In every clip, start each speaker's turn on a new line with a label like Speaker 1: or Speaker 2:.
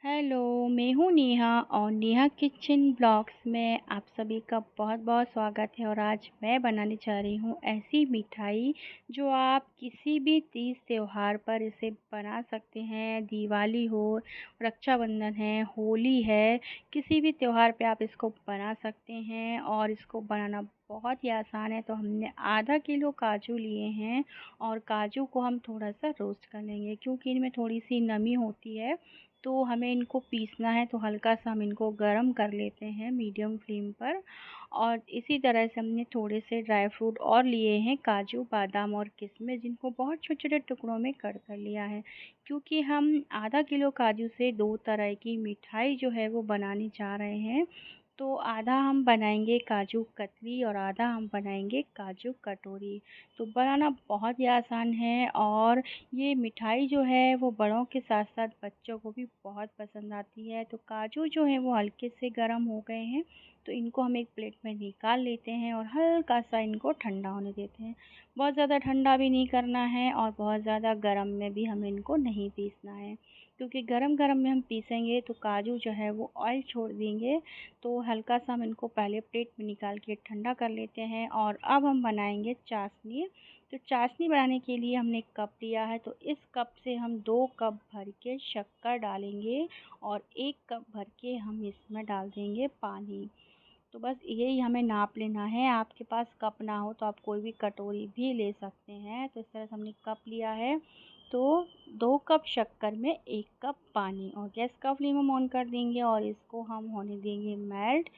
Speaker 1: Hello, मैं हूँ नेहा और नेहा किचन ब्लॉग्स में आप सभी का बहुत-बहुत स्वागत है। और आज मैं बनाने जा रही हूँ ऐसी मिठाई जो आप किसी भी तीज त्योहार पर इसे बना सकते हैं। दिवाली हो, रक्षाबंधन है, होली है, किसी भी त्योहार पे आप इसको बना सकते हैं और इसको बनाना बहुत ही आसान है। तो हमने आधा किलो काजू लिए हैं और काजू को हम थोड़ा-सा रोस्ट कर लेंगे क्योंकि इनमें थोड़ी-सी नमी होती है, तो हमें इनको पीसना है। तो हल्का सा हम इनको गरम कर लेते हैं मीडियम फ्लेम पर। और इसी तरह से हमने थोड़े से ड्राई फ्रूट और लिए हैं, काजू, बादाम और किशमिश, जिनको बहुत छोटे-छोटे टुकड़ों में कट कर लिया है। क्योंकि हम आधा किलो काजू से 2 तरह की मिठाई जो है वो बनाने जा रहे हैं। तो आधा हम बनाएंगे काजू कतली और आधा हम बनाएंगे काजू कटोरी। तो बनाना बहुत ही आसान है और ये मिठाई जो है वो बड़ों के साथ-साथ बच्चों को भी बहुत पसंद आती है। तो काजू जो हैं वो हल्के से गर्म हो गए हैं, तो इनको हम एक प्लेट में निकाल लेते हैं और हल्का-सा इनको ठंडा होने देते हैं। बहुत ज़्यादा ठंडा भी नहीं करना है और बहुत ज़्यादा गरम में भी हमें इनको नहीं पीसना है, क्योंकि गरम-गरम में हम पीसेंगे तो काजू जो है वो ऑयल छोड़ देंगे। तो हल्का-सा हम इनको पहले प्लेट में निकाल के ठंडा कर लेते हैं और अब हम बनाएंगे चाशनी। तो चाशनी बनाने के लिए हमने एक कप लिया है, तो इस कप से हम 2 कप भर के शक्कर डालेंगे और 1 कप भर के हम इसमें डाल देंगे पानी। तो बस यही हमें नाप लेना है। आपके पास कप ना हो तो आप कोई भी कटोरी भी ले सकते हैं। तो इस तरह से हमने कप लिया है, तो 2 कप शक्कर में 1 कप पानी, और गैस का फ्लेम हम ऑन कर देंगे और इसको हम होने देंगे मेल्ट।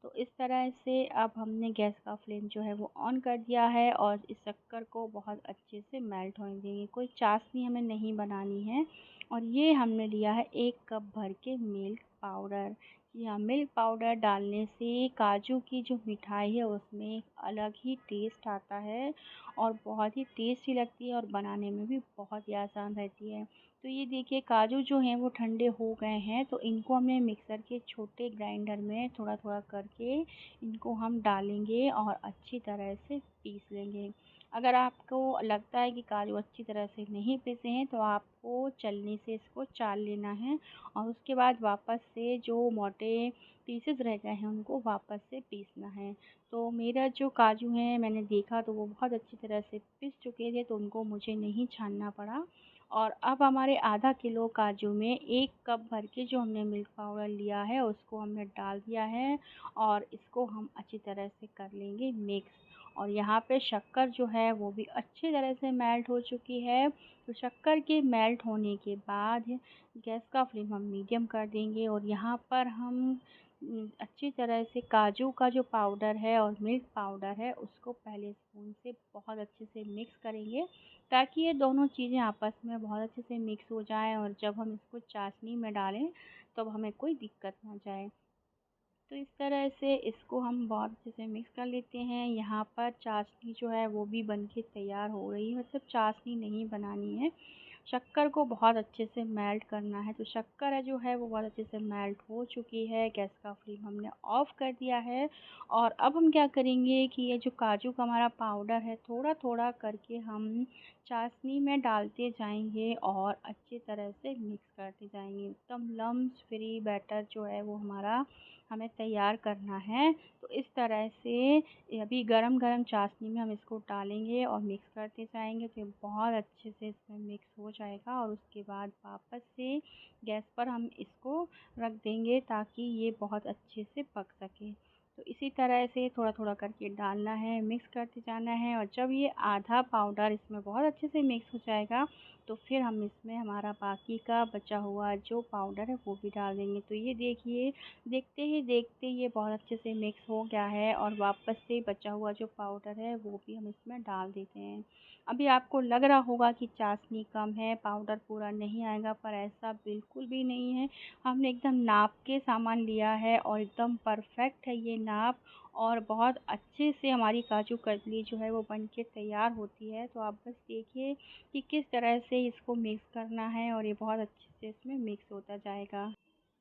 Speaker 1: तो इस तरह से अब हमने गैस का फ्लेम जो है वो ऑन कर दिया है और इस शक्कर को बहुत अच्छे से मेल्ट होने देंगे। कोई चाशनी हमें नहीं बनानी है। और ये हमने लिया है 1 कप भर के मिल्क पाउडर। या मिल्क पाउडर डालने से काजू की जो मिठाई है उसमें एक अलग ही टेस्ट आता है और बहुत ही टेस्टी लगती है और बनाने में भी बहुत ही आसान रहती है। तो ये देखिए, काजू जो हैं वो ठंडे हो गए हैं, तो इनको हमने मिक्सर के छोटे ग्राइंडर में थोड़ा-थोड़ा करके इनको हम डालेंगे और अच्छी तरह से पीस लेंगे। अगर आपको लगता है कि काजू अच्छी तरह से नहीं पिसे हैं, तो आपको छलनी से इसको चाल लेना है और उसके बाद वापस से जो मोटे पीसेस रह गए हैं उनको वापस से पीसना है। तो मेरा जो काजू हैं, मैंने देखा तो वो बहुत अच्छी तरह से पिस चुके थे, तो उनको मुझे नहीं छानना पड़ा। और अब हमारे आधा किलो काजू में 1 कप भर के जो हमने मिल्क पाउडर लिया है उसको हमने डाल दिया है और इसको हम अच्छी तरह से कर लेंगे मिक्स। और यहाँ पे शक्कर जो है वो भी अच्छी तरह से मेल्ट हो चुकी है। तो शक्कर के मेल्ट होने के बाद गैस का फ्लेम हम मीडियम कर देंगे और यहाँ पर हम अच्छी तरह से काजू का जो पाउडर है और मिल्क पाउडर है उसको पहले स्पून से बहुत अच्छे से मिक्स करेंगे, ताकि ये दोनों चीज़ें आपस में बहुत अच्छे से मिक्स हो जाएँ और जब हम इसको चाशनी में डालें तब हमें कोई दिक्कत ना जाए। तो इस तरह से इसको हम बहुत अच्छे से मिक्स कर लेते हैं। यहाँ पर चाशनी जो है वो भी बन के तैयार हो रही है, मतलब चाशनी नहीं बनानी है, शक्कर को बहुत अच्छे से मेल्ट करना है। तो शक्कर है जो है वो बहुत अच्छे से मेल्ट हो चुकी है। गैस का फ्लेम हमने ऑफ़ कर दिया है और अब हम क्या करेंगे कि ये जो काजू का हमारा पाउडर है थोड़ा-थोड़ा करके हम चाशनी में डालते जाएँगे और अच्छी तरह से मिक्स करते जाएँगे। एकदम लम्स फ्री बैटर जो है वो हमारा हमें तैयार करना है। तो इस तरह से अभी गरम-गरम चाशनी में हम इसको डालेंगे और मिक्स करते जाएँगे, तो ये बहुत अच्छे से इसमें मिक्स हो जाएगा और उसके बाद वापस से गैस पर हम इसको रख देंगे ताकि ये बहुत अच्छे से पक सके। तो इसी तरह से थोड़ा-थोड़ा करके डालना है, मिक्स करते जाना है और जब ये आधा पाउडर इसमें बहुत अच्छे से मिक्स हो जाएगा, तो फिर हम इसमें हमारा बाकी का बचा हुआ जो पाउडर है वो भी डाल देंगे। तो ये देखिए, देखते ही देखते ये बहुत अच्छे से मिक्स हो गया है और वापस से बचा हुआ जो पाउडर है वो भी हम इसमें डाल देते हैं। अभी आपको लग रहा होगा कि चाशनी कम है, पाउडर पूरा नहीं आएगा, पर ऐसा बिल्कुल भी नहीं है। हमने एकदम नाप के सामान लिया है और एकदम परफेक्ट है ये नाप, और बहुत अच्छे से हमारी काजू कतली जो है वो बन के तैयार होती है। तो आप बस देखिए कि किस तरह से इसको मिक्स करना है और ये बहुत अच्छे से इसमें मिक्स होता जाएगा।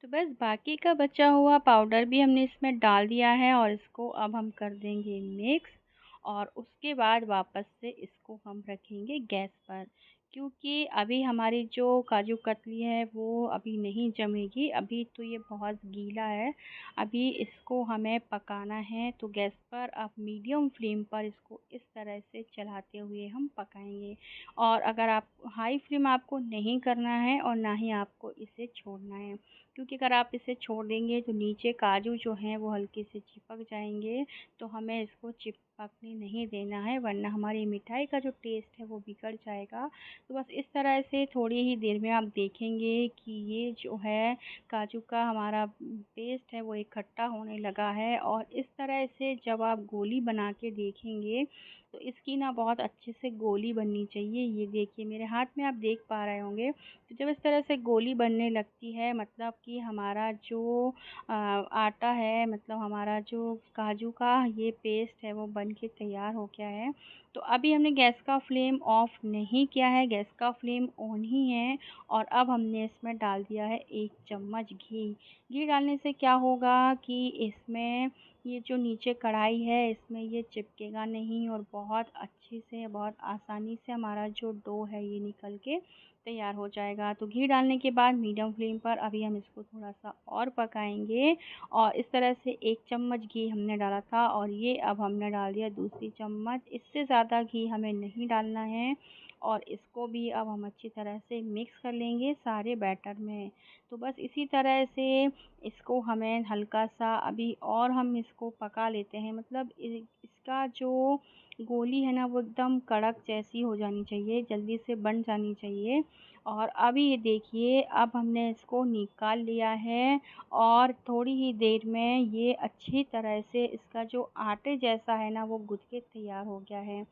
Speaker 1: तो बस बाकी का बचा हुआ पाउडर भी हमने इसमें डाल दिया है और इसको अब हम कर देंगे मिक्स। और उसके बाद वापस से इसको हम रखेंगे गैस पर, क्योंकि अभी हमारी जो काजू कतली है वो अभी नहीं जमेगी, अभी तो ये बहुत गीला है। अभी इसको हमें पकाना है, तो गैस पर आप मीडियम फ्लेम पर इसको इस तरह से चलाते हुए हम पकाएंगे। और अगर आप हाई फ्लेम आपको नहीं करना है और ना ही आपको इसे छोड़ना है, क्योंकि अगर आप इसे छोड़ देंगे तो नीचे काजू जो हैं वो हल्के से चिपक जाएंगे। तो हमें इसको चिपकने नहीं देना है, वरना हमारी मिठाई का जो टेस्ट है वो बिगड़ जाएगा। तो बस इस तरह से थोड़ी ही देर में आप देखेंगे कि ये जो है काजू का हमारा पेस्ट है वो इकट्ठा होने लगा है। और इस तरह से जब आप गोली बना के देखेंगे तो इसकी ना बहुत अच्छे से गोली बननी चाहिए। ये देखिए मेरे हाथ में आप देख पा रहे होंगे। तो जब इस तरह से गोली बनने लगती है, मतलब कि हमारा जो आटा है, मतलब हमारा जो काजू का ये पेस्ट है वो बन के तैयार हो गया है। तो अभी हमने गैस का फ्लेम ऑफ नहीं किया है, गैस का फ्लेम ऑन ही है। और अब हमने इसमें डाल दिया है 1 चम्मच घी। घी डालने से क्या होगा कि इसमें ये जो नीचे कढ़ाई है इसमें ये चिपकेगा नहीं, और बहुत अच्छे से बहुत आसानी से हमारा जो डो है ये निकल के तैयार हो जाएगा। तो घी डालने के बाद मीडियम फ्लेम पर अभी हम इसको थोड़ा सा और पकाएंगे। और इस तरह से 1 चम्मच घी हमने डाला था, और ये अब हमने डाल दिया दूसरी चम्मच। इससे ज़्यादा घी हमें नहीं डालना है। और इसको भी अब हम अच्छी तरह से मिक्स कर लेंगे सारे बैटर में। तो बस इसी तरह से इसको हमें हल्का सा अभी और हम इसको पका लेते हैं। मतलब इसका जो गोली है ना वो एकदम कड़क जैसी हो जानी चाहिए, जल्दी से बन जानी चाहिए। और अभी ये देखिए अब हमने इसको निकाल लिया है। और थोड़ी ही देर में ये अच्छी तरह से इसका जो आटे जैसा है ना वो गूँथ के तैयार हो गया है।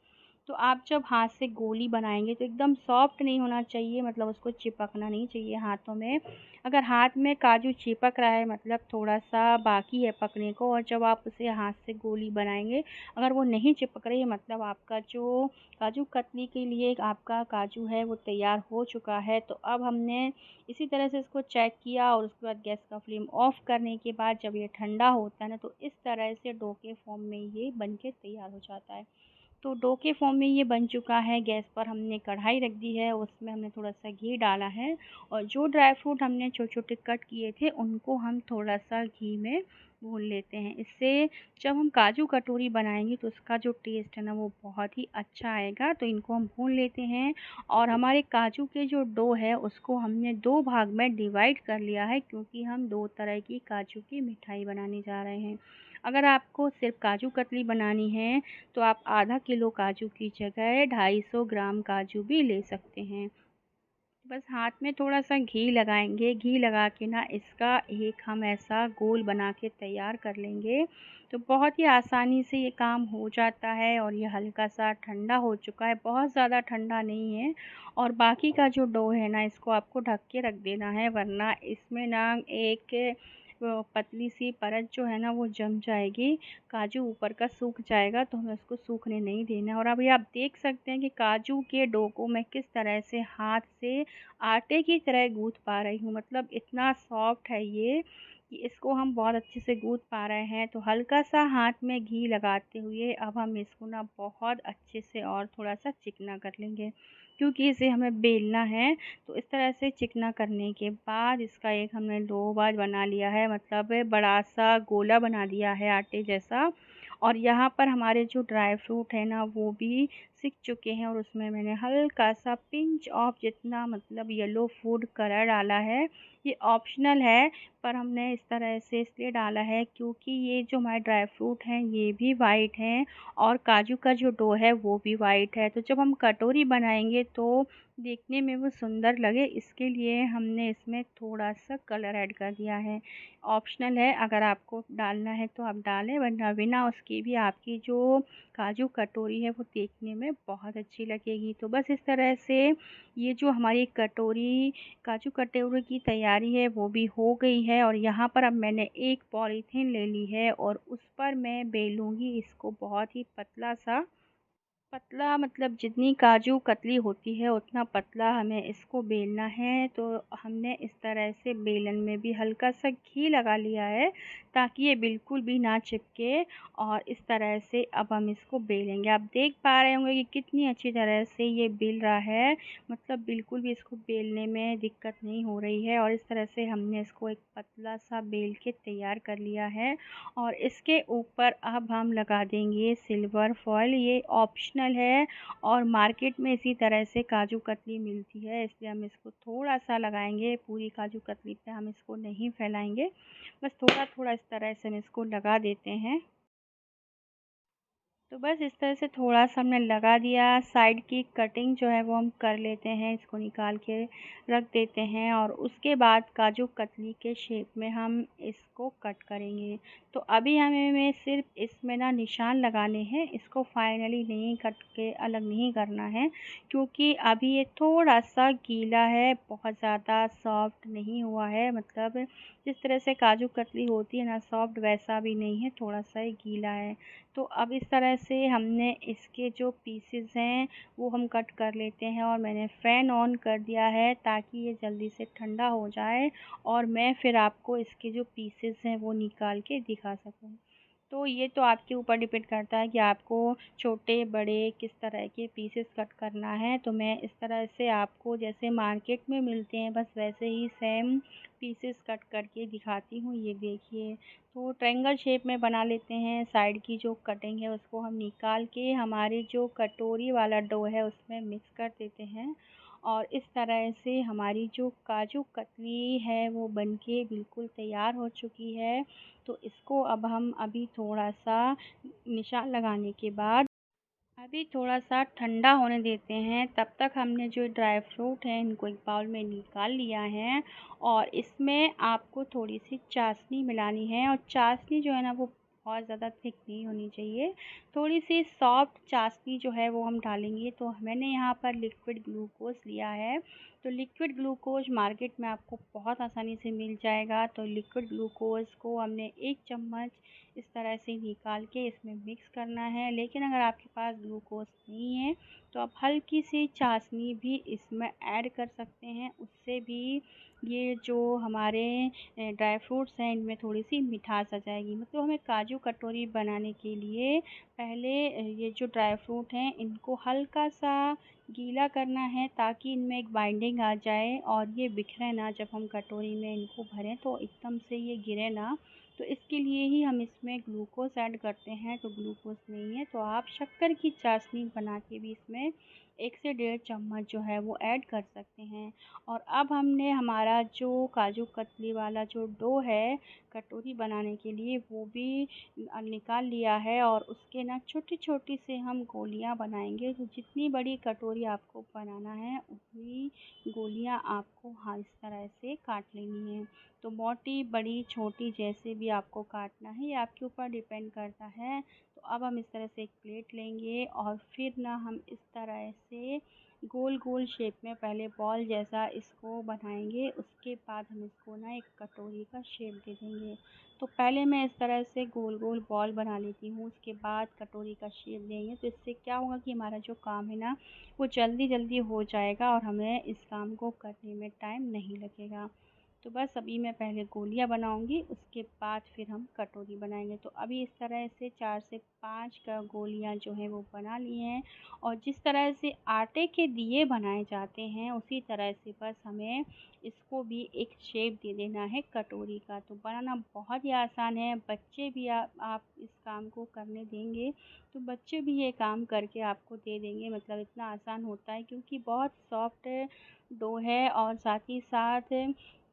Speaker 1: तो आप जब हाथ से गोली बनाएंगे तो एकदम सॉफ्ट नहीं होना चाहिए, मतलब उसको चिपकना नहीं चाहिए हाथों में। अगर हाथ में काजू चिपक रहा है मतलब थोड़ा सा बाकी है पकने को, और जब आप उसे हाथ से गोली बनाएंगे अगर वो नहीं चिपक रही है मतलब आपका जो काजू कतली के लिए आपका काजू है वो तैयार हो चुका है। तो अब हमने इसी तरह से इसको चेक किया, और उसके बाद गैस का फ्लेम ऑफ करने के बाद जब ये ठंडा होता है ना तो इस तरह से डो के फॉर्म में ये बन के तैयार हो जाता है। तो डो के फॉर्म में ये बन चुका है। गैस पर हमने कढ़ाई रख दी है, उसमें हमने थोड़ा सा घी डाला है। और जो ड्राई फ्रूट हमने छोटे छोटे कट किए थे उनको हम थोड़ा सा घी में भून लेते हैं। इससे जब हम काजू कटोरी बनाएंगे तो उसका जो टेस्ट है ना वो बहुत ही अच्छा आएगा। तो इनको हम भून लेते हैं। और हमारे काजू के जो डो है उसको हमने 2 भाग में डिवाइड कर लिया है, क्योंकि हम 2 तरह की काजू की मिठाई बनाने जा रहे हैं। अगर आपको सिर्फ काजू कतली बनानी है तो आप आधा किलो काजू की जगह 250 ग्राम काजू भी ले सकते हैं। बस हाथ में थोड़ा सा घी लगाएंगे, घी लगा के ना इसका एक हम ऐसा गोल बना के तैयार कर लेंगे। तो बहुत ही आसानी से ये काम हो जाता है। और ये हल्का सा ठंडा हो चुका है, बहुत ज़्यादा ठंडा नहीं है। और बाकी का जो डो है ना इसको आपको ढक के रख देना है, वरना इसमें ना एक पतली सी परत जो है ना वो जम जाएगी, काजू ऊपर का सूख जाएगा। तो हमें उसको सूखने नहीं देना है। और अभी आप देख सकते हैं कि काजू के डो को मैं किस तरह से हाथ से आटे की तरह गूँथ पा रही हूँ, मतलब इतना सॉफ्ट है ये कि इसको हम बहुत अच्छे से गूँथ पा रहे हैं। तो हल्का सा हाथ में घी लगाते हुए अब हम इसको ना बहुत अच्छे से और थोड़ा सा चिकना कर लेंगे, क्योंकि इसे हमें बेलना है। तो इस तरह से चिकना करने के बाद इसका एक हमने डो बार बना लिया है, मतलब बड़ा सा गोला बना दिया है आटे जैसा। और यहाँ पर हमारे जो ड्राई फ्रूट है ना वो भी सिक चुके हैं, और उसमें मैंने हल्का सा पिंच ऑफ जितना मतलब येलो फूड कलर डाला है। ये ऑप्शनल है, पर हमने इस तरह से इसलिए डाला है क्योंकि ये जो हमारे ड्राई फ्रूट हैं ये भी वाइट हैं, और काजू का जो डो है वो भी वाइट है। तो जब हम कटोरी बनाएंगे तो देखने में वो सुंदर लगे, इसके लिए हमने इसमें थोड़ा सा कलर ऐड कर दिया है। ऑप्शनल है, अगर आपको डालना है तो आप डालें, वरना बिना उसके भी आपकी जो काजू कटोरी है वो देखने में बहुत अच्छी लगेगी। तो बस इस तरह से ये जो हमारी कटोरी काजू कटोरी की तैयारी है वो भी हो गई है। और यहाँ पर अब मैंने एक पॉलीथीन ले ली है और उस पर मैं बेलूँगी इसको बहुत ही पतला सा। पतला मतलब जितनी काजू कतली होती है उतना पतला हमें इसको बेलना है। तो हमने इस तरह से बेलन में भी हल्का सा घी लगा लिया है ताकि ये बिल्कुल भी ना चिपके। और इस तरह से अब हम इसको बेलेंगे। आप देख पा रहे होंगे कि कितनी अच्छी तरह से ये बेल रहा है, मतलब बिल्कुल भी इसको बेलने में दिक्कत नहीं हो रही है। और इस तरह से हमने इसको एक पतला सा बेल के तैयार कर लिया है। और इसके ऊपर अब हम लगा देंगे सिल्वर फॉइल। ये ऑप्शनल है और मार्केट में इसी तरह से काजू कतली मिलती है, इसलिए हम इसको थोड़ा सा लगाएंगे। पूरी काजू कतली पे हम इसको नहीं फैलाएंगे, बस थोड़ा थोड़ा इस तरह से हम इसको लगा देते हैं। तो बस इस तरह से थोड़ा-सा हमने लगा दिया। साइड की कटिंग जो है वो हम कर लेते हैं, इसको निकाल के रख देते हैं और उसके बाद काजू कतली के शेप में हम इसको कट करेंगे। तो अभी हमें सिर्फ़ इसमें ना निशान लगाने हैं, इसको फाइनली नहीं कट के अलग नहीं करना है, क्योंकि अभी ये थोड़ा-सा गीला है, बहुत ज़्यादा सॉफ्ट नहीं हुआ है। मतलब जिस तरह से काजू कतली होती है ना सॉफ्ट, वैसा भी नहीं है, थोड़ा-सा ही गीला है। तो अब इस तरह से हमने इसके जो पीसेस हैं वो हम कट कर लेते हैं। और मैंने फ़ैन ऑन कर दिया है ताकि ये जल्दी से ठंडा हो जाए और मैं फिर आपको इसके जो पीसेस हैं वो निकाल के दिखा सकूँ। तो ये तो आपके ऊपर डिपेंड करता है कि आपको छोटे बड़े किस तरह के पीसेस कट करना है। तो मैं इस तरह से आपको जैसे मार्केट में मिलते हैं बस वैसे ही सेम पीसेस कट करके दिखाती हूँ। ये देखिए, तो ट्रायंगल शेप में बना लेते हैं। साइड की जो कटिंग है उसको हम निकाल के हमारी जो कटोरी वाला डो है उसमें मिक्स कर देते हैं। और इस तरह से हमारी जो काजू कतली है वो बनके बिल्कुल तैयार हो चुकी है। तो इसको अब हम अभी थोड़ा-सा निशान लगाने के बाद अभी थोड़ा-सा ठंडा होने देते हैं। तब तक हमने जो ड्राई फ्रूट हैं इनको एक बाउल में निकाल लिया है और इसमें आपको थोड़ी-सी चाशनी मिलानी है। और चाशनी जो है ना वो बहुत ज़्यादा थिक नहीं होनी चाहिए, थोड़ी-सी सॉफ्ट चाशनी जो है वो हम डालेंगे। तो मैंने यहाँ पर लिक्विड ग्लूकोज़ लिया है। तो लिक्विड ग्लूकोज़ मार्केट में आपको बहुत आसानी से मिल जाएगा। तो लिक्विड ग्लूकोज़ को हमने 1 चम्मच इस तरह से निकाल के इसमें मिक्स करना है। लेकिन अगर आपके पास ग्लूकोज़ नहीं है तो आप हल्की सी चाशनी भी इसमें ऐड कर सकते हैं। उससे भी ये जो हमारे ड्राई फ्रूट्स हैं इनमें थोड़ी-सी मिठास आ जाएगी। मतलब हमें काजू कटोरी बनाने के लिए पहले ये जो ड्राई फ्रूट हैं इनको हल्का-सा गीला करना है ताकि इनमें एक बाइंडिंग आ जाए और ये बिखरे ना। जब हम कटोरी में इनको भरें तो एकदम से ये गिरे ना। तो इसके लिए ही हम इसमें ग्लूकोज़ ऐड करते हैं। तो ग्लूकोज़ नहीं है तो आप शक्कर की चाशनी बना के भी इसमें 1 से डेढ़ चम्मच जो है वो ऐड कर सकते हैं। और अब हमने हमारा जो काजू कतली वाला जो डो है कटोरी बनाने के लिए वो भी निकाल लिया है। और उसके ना छोटी-छोटी से हम गोलियाँ बनाएँगे। तो जितनी बड़ी कटोरी आपको बनाना है उतनी गोलियाँ आपको हाँ इस तरह से काट लेनी है। तो मोटी, बड़ी, छोटी जैसे भी आपको काटना है ये आपके ऊपर डिपेंड करता है। तो अब हम इस तरह से एक प्लेट लेंगे और फिर ना हम इस तरह से गोल-गोल शेप में पहले बॉल जैसा इसको बनाएँगे। उसके बाद हम इसको ना एक कटोरी का शेप दे देंगे। तो पहले मैं इस तरह से गोल-गोल बॉल बना लेती हूँ, उसके बाद कटोरी का शेप देंगे। तो इससे क्या होगा कि हमारा जो काम है ना वो जल्दी-जल्दी हो जाएगा और हमें इस काम को करने में टाइम नहीं लगेगा। तो बस अभी मैं पहले गोलियाँ बनाऊँगी, उसके बाद फिर हम कटोरी बनाएँगे। तो अभी इस तरह से 4 से 5 का गोलियाँ जो हैं वो बना ली हैं। और जिस तरह से आटे के दिए बनाए जाते हैं उसी तरह से बस हमें इसको भी एक शेप दे देना है कटोरी का। तो बनाना बहुत ही आसान है, बच्चे भी आप इस काम को करने देंगे तो बच्चे भी ये काम करके आपको दे देंगे। मतलब इतना आसान होता है क्योंकि बहुत सॉफ्ट डो है और साथ ही साथ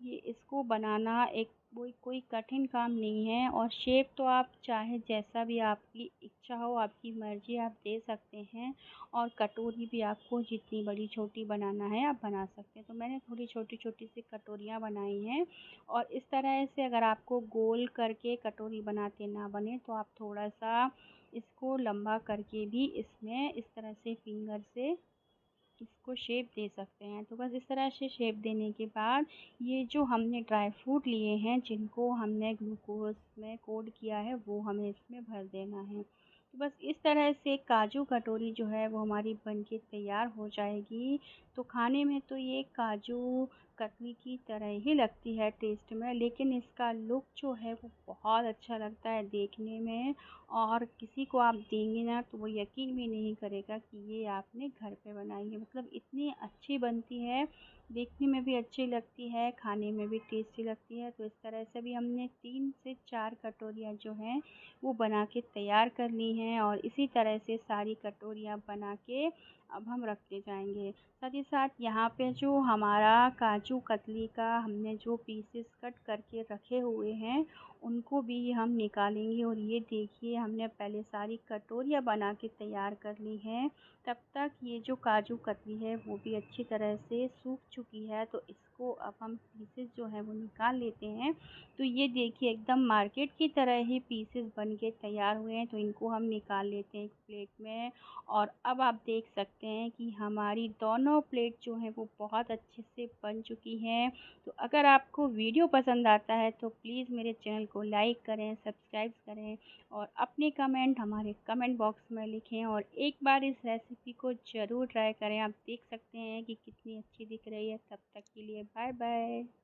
Speaker 1: ये इसको बनाना एक कोई कोई कठिन काम नहीं है। और शेप तो आप चाहे जैसा भी आपकी इच्छा हो, आपकी मर्ज़ी आप दे सकते हैं। और कटोरी भी आपको जितनी बड़ी छोटी बनाना है आप बना सकते हैं। तो मैंने थोड़ी छोटी-छोटी सी कटोरियाँ बनाई हैं। और इस तरह से अगर आपको गोल करके कटोरी बनाते ना बने तो आप थोड़ा-सा इसको लंबा करके भी इसमें इस तरह से फिंगर से इसको शेप दे सकते हैं। तो बस इस तरह से शेप देने के बाद ये जो हमने ड्राई फ्रूट लिए हैं जिनको हमने ग्लूकोज़ में कोट किया है वो हमें इसमें भर देना है। तो बस इस तरह से काजू कटोरी जो है वो हमारी बन के तैयार हो जाएगी। तो खाने में तो ये काजू कतली की तरह ही लगती है टेस्ट में, लेकिन इसका लुक जो है वो बहुत अच्छा लगता है देखने में। और किसी को आप देंगे ना तो वो यकीन भी नहीं करेगा कि ये आपने घर पे बनाई है। मतलब इतनी अच्छी बनती है, देखने में भी अच्छी लगती है, खाने में भी टेस्टी लगती है। तो इस तरह से भी हमने 3 से 4 कटोरियाँ जो हैं वो बना के तैयार कर ली हैं, और इसी तरह से सारी कटोरियाँ बना के अब हम रखते जाएंगे। साथ ही साथ यहाँ पे जो हमारा काजू कतली का हमने जो पीसेस कट करके रखे हुए हैं उनको भी हम निकालेंगे। और ये देखिए हमने पहले सारी कटोरियाँ बना के तैयार कर ली हैं। तब तक ये जो काजू कतली है वो भी अच्छी तरह से सूख चुकी है, तो इसको अब हम पीसेस जो है वो निकाल लेते हैं। तो ये देखिए एकदम मार्केट की तरह ही पीसेस बन के तैयार हुए हैं, तो इनको हम निकाल लेते हैं एक प्लेट में। और अब आप देख सकते हैं कि हमारी दोनों प्लेट जो हैं वो बहुत अच्छे से बन चुकी हैं। तो अगर आपको वीडियो पसंद आता है तो प्लीज़ मेरे चैनल को लाइक करें, सब्सक्राइब करें, और अपने कमेंट हमारे कमेंट बॉक्स में लिखें। और एक बार इस रेसिपी को ज़रूर ट्राई करें। आप देख सकते हैं कि कितनी अच्छी दिख रही है। तब तक के लिए बाय बाय।